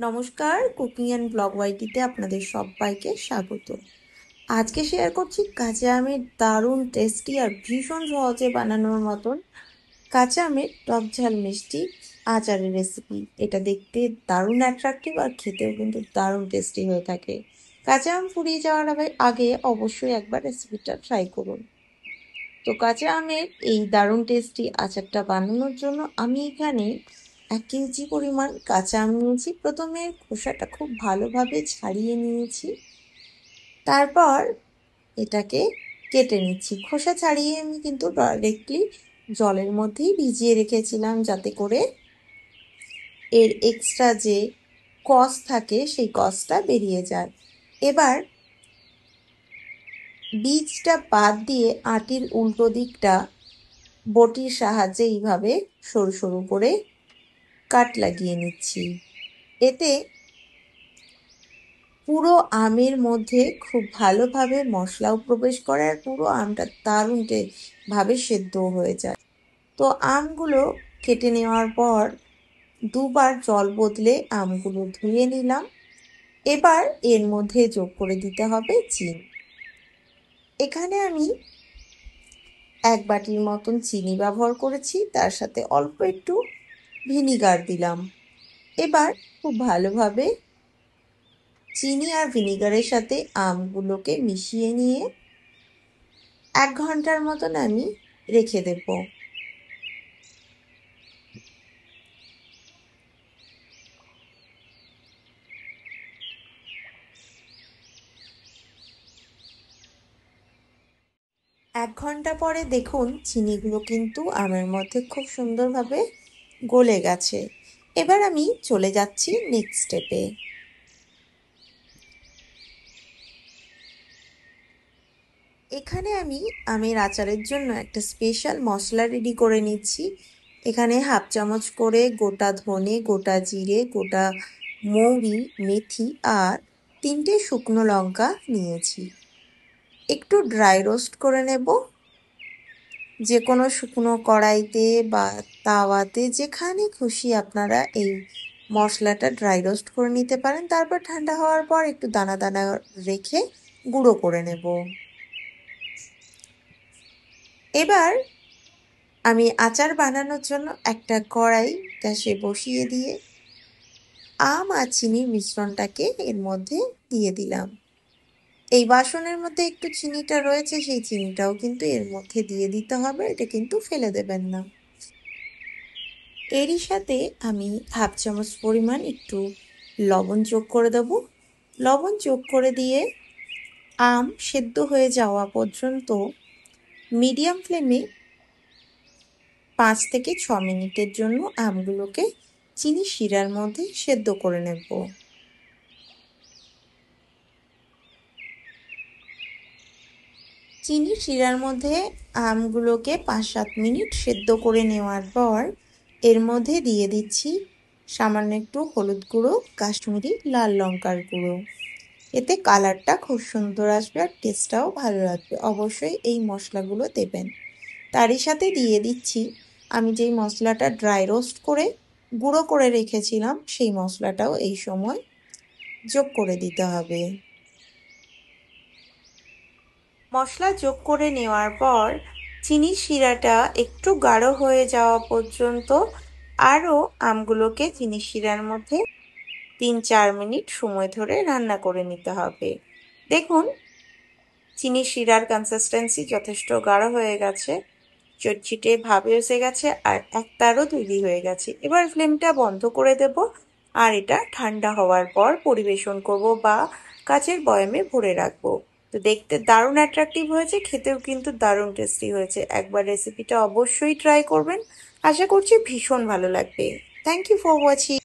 নমস্কার, cooking and blog ওয়াইটিতে আপনাদের সবাইকে স্বাগত। আজকে শেয়ার করছি কাঁচা আমের দারুণ টেস্টি আর ভীষণ সহজে বানানোর মতন কাঁচা আমের টক ঝাল মিষ্টি আচারের রেসিপি। এটা দেখতে দারুণ অ্যাট্রাকটিভ আর খেতেও কিন্তু দারুণ টেস্টি হয়ে থাকে। কাঁচা আম ফুরিয়ে যাওয়ার আগে অবশ্যই একবার রেসিপিটা ট্রাই করুন। তো কাঁচা আমের এই দারুণ টেস্টি আচারটা বানানোর জন্য আমি এখানে 1 কেজি পরিমাণ কাঁচা আম নিয়েছি। প্রথমে খোসাটা খুব ভালোভাবে ছাড়িয়ে নিয়েছি, তারপর এটাকে কেটে নিচ্ছি। খোসা ছাড়িয়ে আমি কিন্তু ডাইরেক্টলি জলের মধ্যেই ভিজিয়ে রেখেছিলাম, যাতে করে এর এক্সট্রা যে কষ থাকে সেই কষটা বেরিয়ে যায়। এবার বীজটা বাদ দিয়ে আটির উল্টো দিকটা বটির সাহায্যে এইভাবে সরু সরু করে কাট লাগিয়ে নিচ্ছি। এতে পুরো আমের মধ্যে খুব ভালোভাবে মশলাও প্রবেশ করে আর পুরো আমটা দারুণ ভাবে সেদ্ধ হয়ে যায়। তো আমগুলো কেটে নেওয়ার পর দুবার জল বদলে আমগুলো ধুয়ে নিলাম। এবার এর মধ্যে যোগ করে দিতে হবে চিনি। এখানে আমি 1 বাটির মতন চিনি ব্যবহার করেছি, তার সাথে অল্প একটু ভিনিগার দিলাম। এবার খুব ভালোভাবে চিনি আর ভিনিগারের সাথে আমগুলোকে মিশিয়ে নিয়ে 1 ঘন্টার মতন আমি রেখে দেব। এক ঘন্টা পরে দেখুন চিনিগুলো কিন্তু আমের মধ্যে খুব সুন্দরভাবে গলে গেছে। এবার আমি চলে যাচ্ছি নেক্সট স্টেপে। এখানে আমি আমের আচারের জন্য একটা স্পেশাল মশলা রেডি করে নিচ্ছি। এখানে 1/2 চামচ করে গোটা ধনে, গোটা জিরে, গোটা মৌরি, মেথি আর 3টে শুকনো লঙ্কা নিয়েছি। একটু ড্রাই রোস্ট করে নেব। যে কোনো শুকনো কড়াইতে বা তাওয়াতে, যেখানে খুশি আপনারা এই মশলাটা ড্রাই রোস্ট করে নিতে পারেন। তারপর ঠান্ডা হওয়ার পর একটু দানা দানা রেখে গুঁড়ো করে নেব। এবার আমি আচার বানানোর জন্য একটা কড়াই গ্যাসে বসিয়ে দিয়ে আম আর চিনির মিশ্রণটাকে এর মধ্যে দিয়ে দিলাম। এই বাসনের মধ্যে একটু চিনিটা রয়েছে, সেই চিনিটাও কিন্তু এর মধ্যে দিয়ে দিতে হবে, এটা কিন্তু ফেলে দেবেন না। এরই সাথে আমি 1/2 চামচ পরিমাণ একটু লবণ যোগ করে দেব। লবণ যোগ করে দিয়ে আম সেদ্ধ হয়ে যাওয়া পর্যন্ত মিডিয়াম ফ্লেমে 5 থেকে 6 মিনিটের জন্য আমগুলোকে চিনি শিরার মধ্যে সেদ্ধ করে নেব। চিনি শিরার মধ্যে আমগুলোকে 5-7 মিনিট সেদ্ধ করে নেওয়ার পর এর মধ্যে দিয়ে দিচ্ছি সামান্য একটু হলুদ গুঁড়ো, কাশ্মীরি লাল লঙ্কার গুঁড়ো। এতে কালারটা খুব সুন্দর আসবে আর টেস্টটাও ভালো লাগবে। অবশ্যই এই মশলাগুলো দেবেন। তারই সাথে দিয়ে দিচ্ছি আমি যেই মশলাটা ড্রাই রোস্ট করে গুঁড়ো করে রেখেছিলাম, সেই মশলাটাও এই সময় যোগ করে দিতে হবে। মশলা যোগ করে নেওয়ার পর চিনি শিরাটা একটু গাঢ় হয়ে যাওয়া পর্যন্ত আরও আমগুলোকে চিনি শিরার মধ্যে 3-4 মিনিট সময় ধরে রান্না করে নিতে হবে। দেখুন চিনি শিরার কনসিস্টেন্সি যথেষ্ট গাঢ় হয়ে গেছে, চটচিটে ভাবে এসে গেছে আর একতারও তৈরি হয়ে গেছে। এবার ফ্লেমটা বন্ধ করে দেব আর এটা ঠান্ডা হওয়ার পর পরিবেশন করব বা কাচের বয়ামে ভরে রাখবো। তো দেখতে দারুণ অ্যাট্রাকটিভ হয়েছে, খেতেও কিন্তু দারুণ টেস্টি হয়েছে। একবার রেসিপিটা অবশ্যই ট্রাই করবেন, আশা করছি ভীষণ ভালো লাগবে। Thank you for watching.